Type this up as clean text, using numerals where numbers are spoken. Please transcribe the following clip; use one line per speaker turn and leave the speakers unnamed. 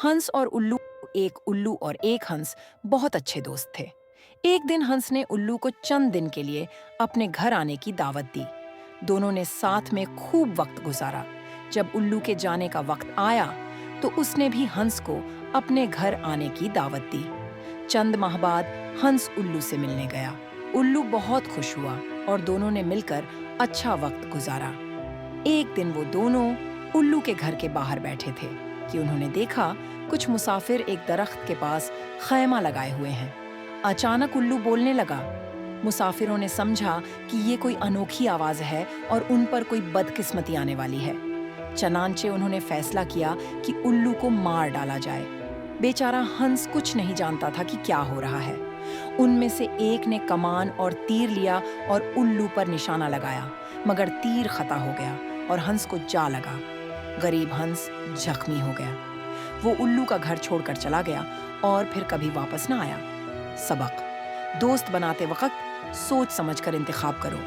हंस और उल्लू और एक हंस बहुत अच्छे दोस्त थे। एक दिन हंस ने उल्लू को चंद दिन के लिए अपने घर आने की दावत दी। दोनों ने साथ में खूब वक्त गुजारा। जब उल्लू के जाने का वक्त आया, तो उसने भी हंस को अपने घर आने की दावत दी। चंद माह बाद हंस उल्लू से मिलने गया। उल्लू बहुत खुश हुआ और दोनों ने मिलकर अच्छा वक्त गुजारा। एक दिन वो दोनों उल्लू के घर के बाहर बैठे थे कि उन्होंने देखा कुछ मुसाफिर एक दरख्त के पास खैमा लगाए हुए हैं। अचानक उल्लू बोलने लगा। मुसाफिरों ने समझा कि ये कोई अनोखी आवाज है और उन पर कोई बदकिस्मती आने वाली है। चनांचे उन्होंने फैसला किया कि उल्लू को मार डाला जाए। बेचारा हंस कुछ नहीं जानता था कि क्या हो रहा है। उनमें से एक ने कमान और तीर लिया और उल्लू पर निशाना लगाया, मगर तीर खता हो गया और हंस को जा लगा। गरीब हंस जख्मी हो गया। वो उल्लू का घर छोड़कर चला गया और फिर कभी वापस ना आया। सबक: दोस्त बनाते वक्त सोच समझकर इंतखाब करो।